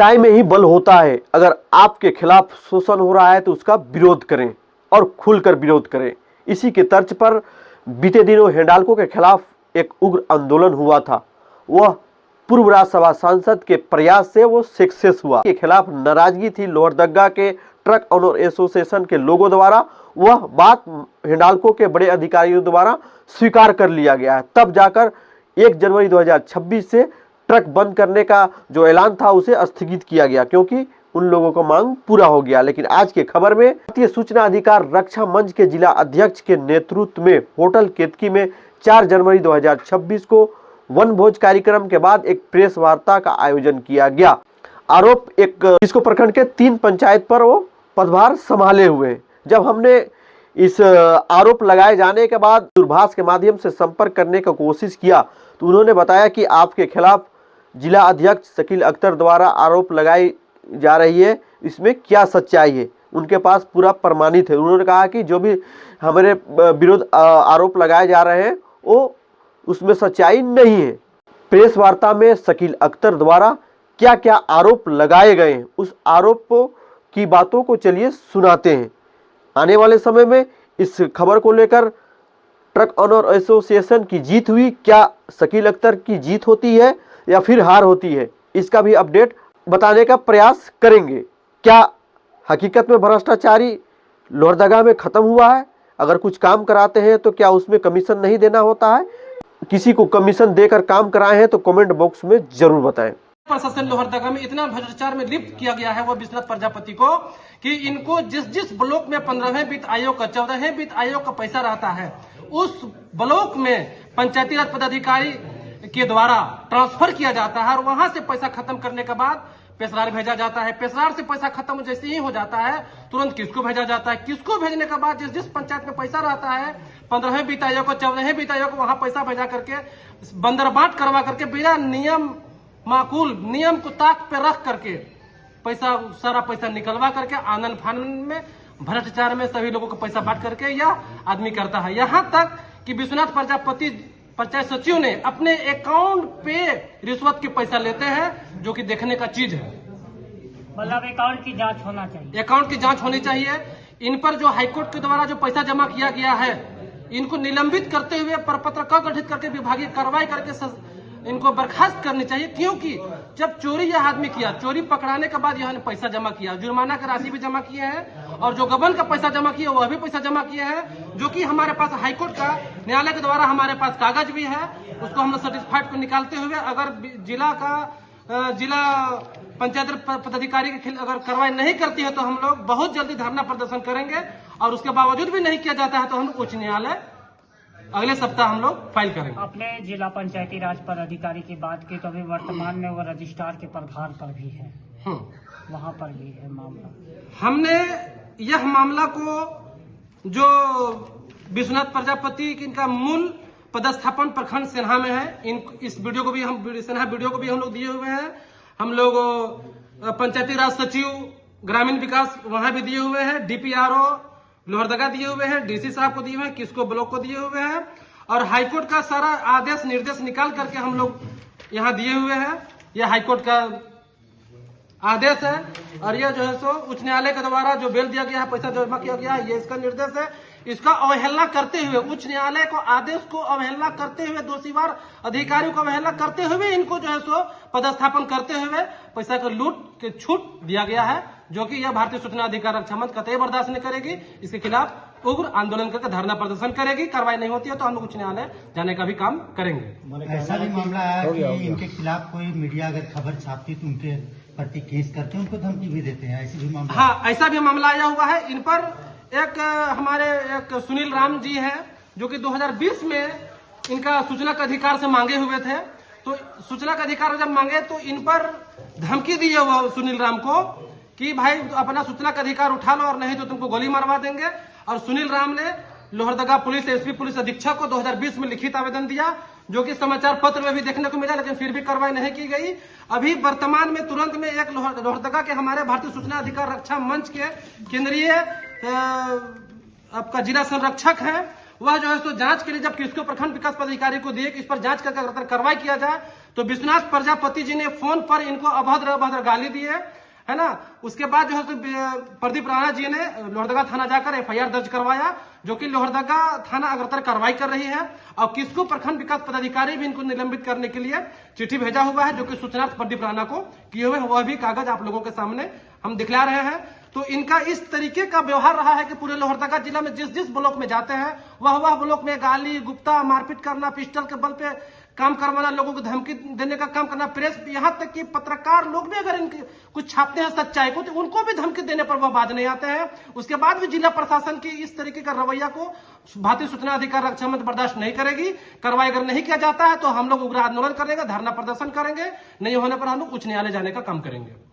पिटाई में ही बल होता है। अगर आपके खिलाफ शोषण हो रहा है तो उसका विरोध करें और खुलकर विरोध करें। इसी के तर्ज पर बीते दिनों हिंडाल्को के खिलाफ एक उग्र आंदोलन हुआ था। वह पूर्व राज्यसभा सांसद के प्रयास से वो सक्सेस हुआ। के खिलाफ नाराजगी थी लोहरदगा के ट्रक ओनर एसोसिएशन के लोगों द्वारा। वह बात हिंडाल्को के बड़े अधिकारियों द्वारा स्वीकार कर लिया गया है। तब जाकर 1 जनवरी 2026 से ट्रक बंद करने का जो ऐलान था उसे स्थगित किया गया, क्योंकि उन लोगों का मांग पूरा हो गया। लेकिन आज के खबर में भारतीय सूचना अधिकार रक्षा मंच के जिला अध्यक्ष के नेतृत्व में होटल केतकी में 4 जनवरी 2026 को वन भोज कार्यक्रम के बाद एक प्रेस वार्ता का आयोजन किया गया। आरोप एक इसको प्रखंड के 3 पंचायत पर वो पदभार संभाले हुए। जब हमने इस आरोप लगाए जाने के बाद दूरभाष के माध्यम से संपर्क करने का कोशिश किया तो उन्होंने बताया कि आपके खिलाफ जिला अध्यक्ष शकील अख्तर द्वारा आरोप लगाई जा रही है, इसमें क्या सच्चाई है। उनके पास पूरा प्रमाणित है। उन्होंने कहा कि जो भी हमारे विरुद्ध आरोप लगाए जा रहे हैं वो उसमें सच्चाई नहीं है। प्रेस वार्ता में शकील अख्तर द्वारा क्या क्या आरोप लगाए गए हैं, उस आरोप की बातों को चलिए सुनाते हैं। आने वाले समय में इस खबर को लेकर ट्रक ओनर एसोसिएशन की जीत हुई, क्या शकील अख्तर की जीत होती है या फिर हार होती है, इसका भी अपडेट बताने का प्रयास करेंगे। क्या हकीकत में भ्रष्टाचारी लोहरदगा में खत्म हुआ है? अगर कुछ काम कराते हैं तो क्या उसमें कमीशन नहीं देना होता है? किसी को कमीशन देकर काम कराए हैं तो कमेंट बॉक्स में जरूर बताएं। प्रशासन लोहरदगा में इतना भ्रष्टाचार में लिप्त किया गया है वो विश्वनाथ प्रजापति को कि इनको जिस ब्लॉक में 15वें वित्त आयोग का 14वें वित्त आयोग का पैसा रहता है उस ब्लॉक में पंचायती राज पदाधिकारी के द्वारा ट्रांसफर किया जाता है और वहां से पैसा खत्म करने के बाद पेशरार भेजा जाता है। पेशरार से पैसा खत्म जैसे ही हो जाता है तुरंत किसको भेजा जाता है। किसको भेजने के बाद जिस पंचायत में पैसा रहता है 15वें वित्त आयोग को 14वें वित्त आयोग को वहां पैसा भेजा करके बंदरबाट करवा करके बिना नियम माकूल नियम को ताक पे रख करके सारा पैसा निकलवा करके आनंद फानंद में भ्रष्टाचार में सभी लोगों को पैसा बांट करके यह आदमी करता है। यहाँ तक कि विश्वनाथ प्रजापति पंचायत सचिव ने अपने अकाउंट पे रिश्वत के पैसा लेते हैं, जो कि देखने का चीज है। मतलब अकाउंट की जांच होना चाहिए। अकाउंट की जांच होनी चाहिए। इन पर जो हाईकोर्ट के द्वारा जो पैसा जमा किया गया है इनको निलंबित करते हुए प्रपत्र का गठित करके विभागीय कार्रवाई करके इनको बर्खास्त करनी चाहिए, क्योंकि जब चोरी यह आदमी किया, चोरी पकड़ाने के बाद यह पैसा जमा किया, जुर्माना की राशि भी जमा किए हैं और जो गबन का पैसा जमा किया वह भी पैसा जमा किए हैं, जो कि हमारे पास हाईकोर्ट का न्यायालय के द्वारा हमारे पास कागज भी है। उसको हम लोग सर्टिफाइड को निकालते हुए अगर जिला पंचायत पदाधिकारी की अगर कार्रवाई नहीं करती है तो हम लोग बहुत जल्दी धरना प्रदर्शन करेंगे और उसके बावजूद भी नहीं किया जाता है तो हम उच्च न्यायालय अगले सप्ताह हम लोग फाइल करेंगे। अपने जिला पंचायती राज पदाधिकारी की बात की तो अभी वर्तमान में वो रजिस्ट्रार के प्रभार पर भी है, वहाँ पर भी है मामला। हमने यह मामला को जो विश्वनाथ प्रजापति इनका मूल पदस्थापन प्रखंड सेन्हा में है, इस वीडियो को भी सेन्हा वीडियो को भी हम लोग दिए हुए हैं। हम लोग पंचायती राज सचिव ग्रामीण विकास वहां भी दिए हुए हैं, डीपीआरओ लोहरदगा दिए हुए हैं, डीसी साहब को दिए हुए हैं, किसको ब्लॉक को दिए हुए हैं और हाईकोर्ट का सारा आदेश निर्देश निकाल करके हम लोग यहाँ दिए हुए हैं। यह हाईकोर्ट का आदेश है और यह जो है सो उच्च न्यायालय के द्वारा जो बेल दिया गया है, पैसा जमा किया गया है, ये इसका निर्देश है। इसका अवहेलना करते हुए उच्च न्यायालय को आदेश को अवहेलना करते हुए दोषीवार अधिकारियों को अवहेलना करते हुए इनको जो है सो पदस्थापन करते हुए पैसा का लूट के छूट दिया गया है, जो कि यह भारतीय सूचना अधिकार रक्षा मंच कतई बर्दाश्त नहीं करेगी। इसके खिलाफ उग्र आंदोलन करके धरना प्रदर्शन करेगी। कार्रवाई नहीं होती है तो हम लोग उच्च न्यायालय जाने का भी काम करेंगे। ऐसा भी मामला है कि इनके खिलाफ कोई मीडिया अगर खबर छापती तो उनके प्रति केस करके उनको धमकी भी देते हैं, ऐसे भी मामला। हाँ, ऐसा भी मामला आया हुआ है। इन पर एक हमारे एक सुनील राम जी हैं, जो कि 2020 में इनका सूचना का अधिकार से मांगे हुए थे। तो सूचना का अधिकार जब मांगे तो इन पर धमकी दी है वो सुनील राम को कि भाई अपना सूचना का अधिकार उठा लो और नहीं तो तुमको गोली मारवा देंगे। और सुनील राम ने लोहरदगा पुलिस एसपी पुलिस अधीक्षक को 2020 में लिखित आवेदन दिया, जो कि समाचार पत्र में भी देखने को मिला, लेकिन फिर भी कार्रवाई नहीं की गई। अभी वर्तमान में तुरंत में एक लोहरदगा के हमारे भारतीय सूचना अधिकार रक्षा मंच के केंद्रीय आपका जिला संरक्षक हैं, वह जो है सो जांच के लिए जब किसको प्रखंड विकास पदाधिकारी को दिए कि इस पर जांच करके अगर कार्रवाई किया जाए, तो विश्वनाथ प्रजापति जी ने फोन पर इनको अभद्र गाली दी है ना। उसके बाद जो है प्रदीप राणा जी ने लोहरदगा थाना जाकर एफआईआर दर्ज करवाया, जो कि लोहरदगा थाना अग्रतर कार्रवाई कर रही है। और किसको प्रखंड विकास पदाधिकारी भी इनको निलंबित करने के लिए चिट्ठी भेजा हुआ है, जो कि सूचनार्थ प्रदीप राणा को किए हुए, वह भी कागज आप लोगों के सामने हम दिखला रहे हैं। तो इनका इस तरीके का व्यवहार रहा है कि पूरे लोहरदगा जिला में जिस जिस ब्लॉक में जाते हैं वह ब्लॉक में गाली गुप्ता मारपीट करना, पिस्टल के बल पे काम करवाना, लोगों को धमकी देने का काम करना, प्रेस यहाँ तक कि पत्रकार लोग भी अगर इनके कुछ छापते हैं सच्चाई को, तो उनको भी धमकी देने पर वह बाज नहीं आते हैं। उसके बाद भी जिला प्रशासन की इस तरीके का रवैया को भारतीय सूचना अधिकार रक्षा मंच बर्दाश्त नहीं करेगी। कार्रवाई अगर नहीं किया जाता है तो हम लोग उग्र आंदोलन करेंगे, धरना प्रदर्शन करेंगे, नहीं होने पर हम लोग उच्च न्यायालय जाने का काम करेंगे।